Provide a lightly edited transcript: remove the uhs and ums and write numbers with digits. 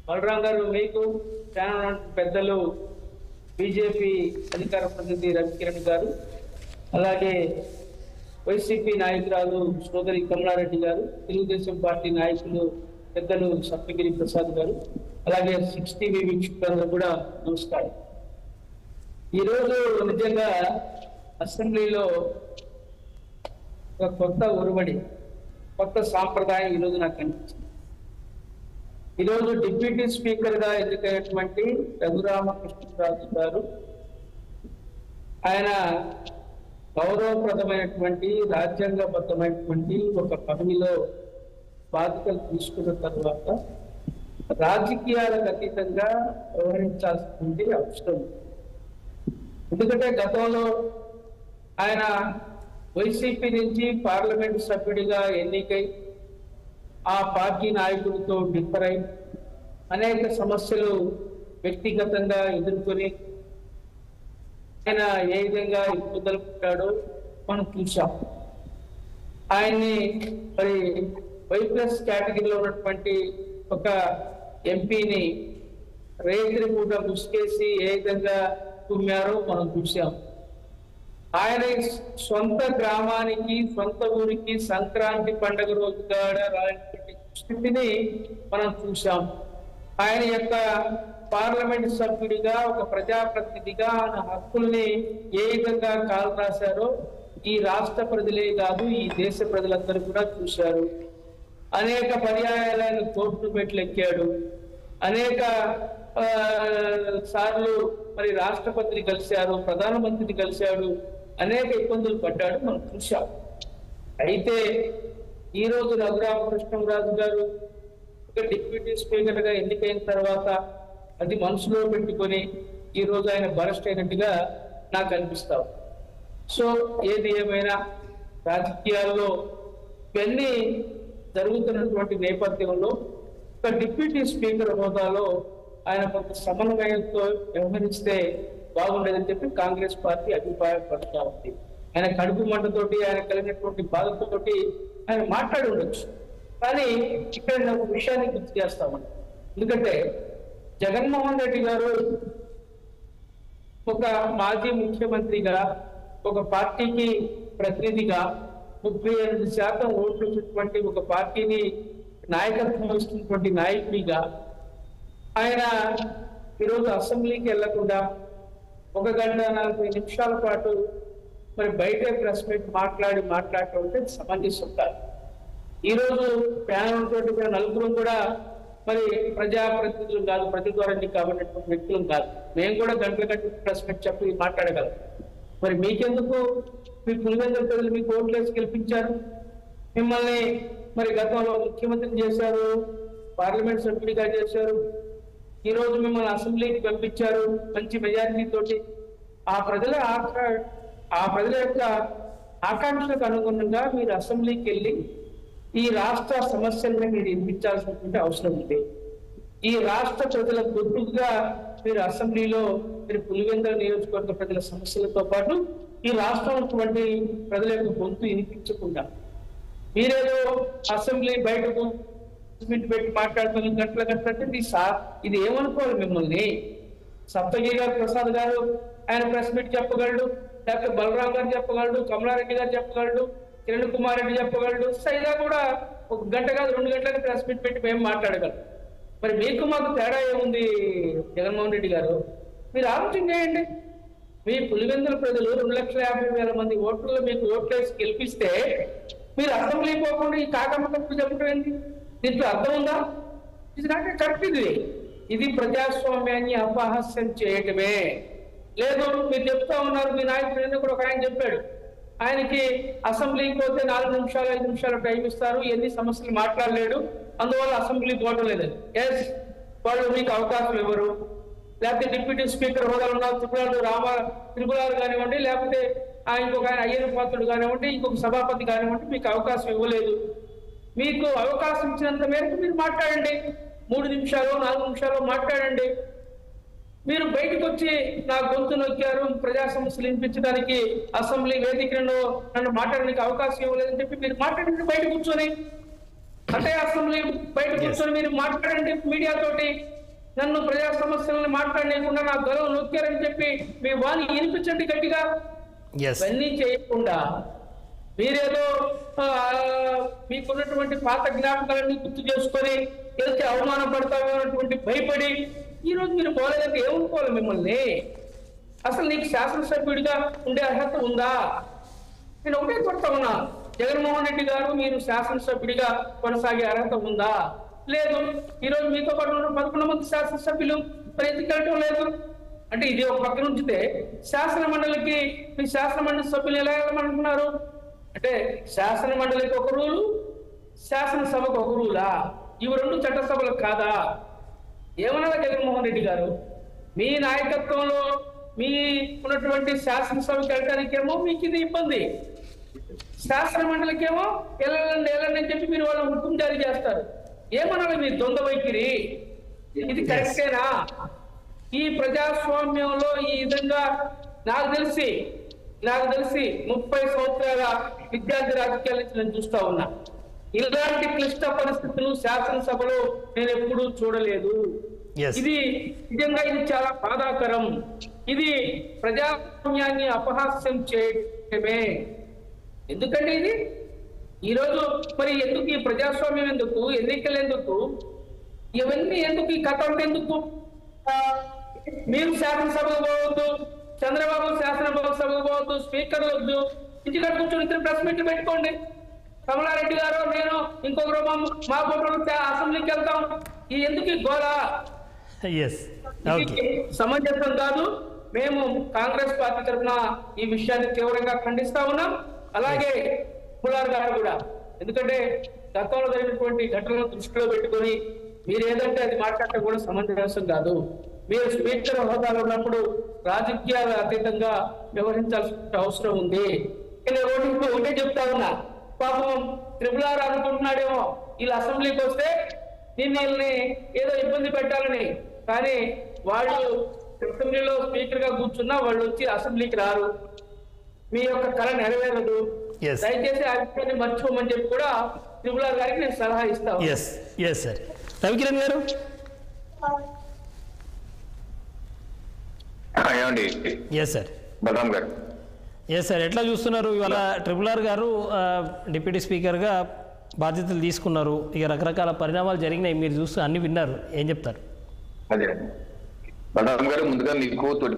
బలరాం గారు, మీకు ఛానల్ పెద్దలు బీజేపీ అధికార ప్రతినిధి రవికిరణ్ గారు, అలాగే వైసీపీ నాయకురాలు సోదరి కమలారెడ్డి గారు, తెలుగుదేశం పార్టీ నాయకులు పెద్దలు సప్తగిరి ప్రసాద్ గారు, అలాగే 6 టీవీ వీక్షకులందరూ కూడా నమస్కారం. ఈరోజు నిజంగా అసెంబ్లీలో ఒక కొత్త ఒరవడి, కొత్త సాంప్రదాయం ఈరోజు నాకు కనిపించింది. ఈరోజు డిప్యూటీ స్పీకర్ గా ఎన్నికైనటువంటి రఘురామకృష్ణరాజు గారు ఆయన గౌరవప్రదమైనటువంటి రాజ్యాంగబద్ధమైనటువంటి ఒక పదవిలో బాధ్యతలు తీసుకున్న తర్వాత రాజకీయాలకు అతీతంగా వ్యవహరించాల్సింది అవసరం. ఎందుకంటే గతంలో ఆయన వైసీపీ నుంచి పార్లమెంట్ సభ్యుడిగా ఎన్నికై ఆ పార్టీ నాయకులతో డిఫర్ అయి అనేక సమస్యలు వ్యక్తిగతంగా ఎదుర్కొని ఆయన ఏ విధంగా ఇబ్బందులు పడ్డాడో మనం చూసాం. ఆయన్ని మరి వైప్లస్ కేటగిరీలో ఉన్నటువంటి ఒక ఎంపీని రైతులు కూడా ముసుకేసి ఏ విధంగా కుమ్మారో మనం చూసాం. ఆయన సొంత గ్రామానికి, సొంత ఊరికి సంక్రాంతి పండుగ రోజు రానటువంటి స్థితిని మనం చూసాం. ఆయన యొక్క పార్లమెంట్ సభ్యుడిగా, ఒక ప్రజాప్రతినిధిగా ఆయన హక్కుల్ని ఏ విధంగా కాలు రాశారో ఈ రాష్ట్ర ప్రజలే కాదు, ఈ దేశ ప్రజలందరూ కూడా చూశారు. అనేక పర్యాయాలను కోర్టు మెట్లు ఎక్కాడు, అనేక సార్లు మరి రాష్ట్రపతిని కలిశారు, ప్రధానమంత్రిని కలిశాడు, అనేక ఇబ్బందులు పడ్డాడు, మనం చూశాం. అయితే ఈరోజు రఘురామకృష్ణరాజు గారు ఒక డిప్యూటీ స్పీకర్ గా ఎన్నికైన తర్వాత అది మనసులో పెట్టుకొని ఈరోజు ఆయన బరెస్ట్ అయినట్టుగా నాకు అనిపిస్తాం. సో ఏది ఏమైనా రాజకీయాల్లో ఇవన్నీ జరుగుతున్నటువంటి నేపథ్యంలో ఒక డిప్యూటీ స్పీకర్ హోదాలో ఆయన కొంత సమన్వయంతో వ్యవహరిస్తే బాగుండేదని చెప్పి కాంగ్రెస్ పార్టీ అభిప్రాయపడుతూ ఉంది. ఆయన కడుపు మంటతోటి, ఆయన కలిగినటువంటి బాధతోటి ఆయన మాట్లాడి ఉండొచ్చు. కానీ ఇక్కడ నేను ఒక విషయాన్ని గుర్తు చేస్తామని, ఎందుకంటే జగన్మోహన్ రెడ్డి గారు ఒక మాజీ ముఖ్యమంత్రిగా, ఒక పార్టీకి ప్రతినిధిగా 38% ఓట్లు వచ్చినటువంటి ఒక పార్టీని నాయకత్వం వస్తున్నటువంటి నాయకుడిగా ఆయన ఈరోజు అసెంబ్లీకి వెళ్లకుండా 1 గంట 40 నిమిషాల పాటు మరి బయట ప్రెస్ మీట్ మాట్లాడటం అంటే సమంజసం కాదు. ఈరోజు ప్యానల్ తోటి కూడా నలుగురు కూడా మరి ప్రజాప్రతినిధులు కాదు, ప్రతి ద్వారా కాబట్టినటువంటి వ్యక్తులు కాదు. మేము కూడా గంటల ప్రెస్ మీట్ చెప్పి మాట్లాడగలం. మరి మీకెందుకు మీ పులివెందుల ప్రజలు మీకు ఓట్లు వేసి గెలిపించారు, మిమ్మల్ని మరి గతంలో ముఖ్యమంత్రిని చేశారు, పార్లమెంట్ సభ్యుడిగా చేశారు, ఈరోజు మిమ్మల్ని అసెంబ్లీకి పంపించారు మంచి మెజారిటీ తోటి. ఆ ప్రజల యొక్క ఆకాంక్షలకు అనుగుణంగా మీరు అసెంబ్లీకి వెళ్ళి ఈ రాష్ట్ర సమస్యలను మీరు వినిపించాల్సినటువంటి అవసరం ఉంది. ఈ రాష్ట్ర ప్రజల గొంతుగా మీరు అసెంబ్లీలో మీరు పులివెందుల నియోజకవర్గ ప్రజల సమస్యలతో పాటు ఈ రాష్ట్రంలో ప్రజల యొక్క గొంతు వినిపించకుండా మీరేదో అసెంబ్లీ బయటకు పెట్టి మాట్లాడుతున్న గంటల ఇది ఏమనుకోవాలి మిమ్మల్ని? సప్తగిరి గారు, ప్రసాద్ గారు ఆయన ప్రెస్ మీట్ చెప్పగలడు, లేకపోతే బలరాం గారు చెప్పగలడు, కమలారెడ్డి గారు చెప్పగలడు, కిరణ్ కుమార్ రెడ్డి చెప్పగలడు, సైదా కూడా 1 గంట కాదు 2 గంటలకు ప్రెస్ మీట్ పెట్టి మేము మాట్లాడగలం. మరి మీకు మాకు తేడా ఏముంది? జగన్మోహన్ రెడ్డి గారు, మీరు ఆలోచన చేయండి. మీ పులివెందుల ప్రజలు 2,50,000 మంది ఓట్లలో మీకు ఓట్లేసి గెలిపిస్తే మీరు అసెంబ్లీ పోకుండా ఈ కాకమ్మ కప్పు చెప్పడం ఏంటి? దీంట్లో అర్థం ఉందా? ఇది నాకే కరెక్ట్. ఇది ప్రజాస్వామ్యాన్ని అపహాస్యం చేయటమే. లేదు మీరు చెప్తా ఉన్నారు, మీ నాయకుడు కూడా ఒక ఆయన చెప్పాడు, ఆయనకి అసెంబ్లీకి పోతే 4 నిమిషాలు 5 నిమిషాలు టైం ఇస్తారు, ఎన్ని సమస్యలు మాట్లాడలేడు, అందువల్ల అసెంబ్లీ పోవటం లేదని. ఎస్, వాళ్ళు మీకు అవకాశం ఇవ్వరు. లేకపోతే డిప్యూటీ స్పీకర్ హోదాలు ఉన్న త్రిపురాలు కానివ్వండి, లేకపోతే ఇంకొక ఆయన అయ్యన్న పాత్రుడు కానివ్వండి, ఇంకొక సభాపతి కానివ్వండి, మీకు అవకాశం ఇవ్వలేదు. మీకు అవకాశం ఇచ్చినంత మేరకు మీరు మాట్లాడండి, 3 నిమిషాలు 4 నిమిషాలు మాట్లాడండి. మీరు బయటకు వచ్చి నా గొంతు నొక్కారు, ప్రజా సమస్యలు వినిపించడానికి అసెంబ్లీ వేదికలో నన్ను మాట్లాడడానికి అవకాశం ఇవ్వలేదని చెప్పి మీరు మాట్లాడండి బయట కూర్చొని. అంటే అసెంబ్లీ బయట కూర్చొని మీరు మాట్లాడండి మీడియా తోటి, నన్ను ప్రజా సమస్యలను మాట్లాడలేకుండా నా గొడవ నొక్కారని చెప్పి మీ వాణి వినిపించండి గట్టిగా. ఇవన్నీ చేయకుండా మీరేదో మీకున్నటువంటి పాత జ్ఞాపకాలన్నీ గుర్తు చేసుకొని తెలిసి అవమానపడతామన్నటువంటి భయపడి ఈరోజు మీరు పోలేదంటే ఏమనుకోవాలి మిమ్మల్ని? అసలు నీకు శాసనసభ్యుడిగా ఉండే అర్హత ఉందా? నేను ఒకటే కొడతా ఉన్నా, జగన్మోహన్ రెడ్డి గారు మీరు శాసనసభ్యుడిగా కొనసాగే అర్హత ఉందా? లేదు. ఈరోజు మీతో పాటు ఉన్న 11 మంది శాసనసభ్యులు మరి ఎందుకు వెళ్ళటం లేదు? అంటే ఇది ఒక పక్కన ఉంచితే శాసన మండలికి మీ శాసన మండలి సభ్యులు ఎలా వెళ్ళమంటున్నారు? అంటే శాసన మండలికి ఒక రూలు, శాసనసభకు ఒక రూలా? ఇవి రెండు చట్టసభలు కాదా? ఏమన్నా జగన్మోహన్ రెడ్డి గారు, మీ నాయకత్వంలో మీ ఉన్నటువంటి శాసనసభకి వెళ్ళడానికేమో మీకు ఇది ఇబ్బంది, శాసన మండలికేమో వెళ్ళండి అని చెప్పి మీరు వాళ్ళ హుకుం జారీ చేస్తారు. ఏమన్నా మీ దొంగ వైఖరి? ఇది కరెక్టేనా? ఈ ప్రజాస్వామ్యంలో ఈ విధంగా నాకు తెలిసి 30 సంవత్సరాల విద్యార్థి రాజకీయాల నుంచి నేను చూస్తా ఉన్నా. ఇలాంటి క్లిష్ట పరిస్థితులు శాసనసభలో నేను ఎప్పుడూ చూడలేదు. ఇది నిజంగా ఇది చాలా బాధాకరం. ఇది ప్రజాస్వామ్యాన్ని అపహాస్యం చేయడమే. ఎందుకంటే ఇది ఈరోజు మరి ఎందుకు ఈ ప్రజాస్వామ్యం, ఎందుకు ఎన్నికలు, ఎందుకు ఇవన్నీ, ఎందుకు ఈ కథ అంటే ఎందుకు? మీరు శాసనసభకు పోవద్దు, చంద్రబాబు శాసనసభకు పోవద్దు, స్పీకర్లు వద్దు, ఇంటికాడ కూర్చొని 3 ప్రెస్ మీట్లు పెట్టుకోండి. కమలారెడ్డి గారు, నేను, ఇంకొకరు మా ఫోటోలు అసెంబ్లీకి వెళ్తాం. ఈ ఎందుకు ఈ గోళ? సమంజసం కాదు. మేము కాంగ్రెస్ పార్టీ తరఫున ఈ విషయాన్ని తీవ్రంగా ఖండిస్తా ఉన్నాం. అలాగే పులార్ గారు కూడా, ఎందుకంటే గతంలో జరిగినటువంటి ఘటనలను దృష్టిలో పెట్టుకొని మీరు ఏదంటే అది మాట్లాడటం కూడా సమంజసం కాదు. మీరు స్పీకర్ హోదాలో ఉన్నప్పుడు రాజకీయాల అతీతంగా వ్యవహరించాల్సిన అవసరం ఉంది. నేను ఒకటే చెప్తా ఉన్నా, పాపం త్రిపులార్ అనుకుంటున్నాడేమో వీళ్ళు అసెంబ్లీకి వస్తే వీళ్ళని ఏదో ఇబ్బంది పెట్టాలని, కానీ వాళ్ళు అసెంబ్లీలో స్పీకర్ గా కూర్చున్నా వాళ్ళు వచ్చి అసెంబ్లీకి రారు. మీ యొక్క కళ నెరవేరదు. దయచేసి ఆ విషయాన్ని మర్చిపోమని చెప్పి కూడా త్రిపులార్ గారికి నేను సలహా ఇస్తాను. రవికిరణ్ గారు, సార్ ఎట్లా చూస్తున్నారు ఇవాళ? ట్రిపులార్ గారు డిప్యూటీ స్పీకర్గా బాధ్యతలు తీసుకున్నారు. ఇక రకరకాల పరిణామాలు జరిగినాయి, మీరు చూస్తూ అన్ని విన్నారు, ఏం చెప్తారు? అదే బలరాం గారు, ముందుగా మీకు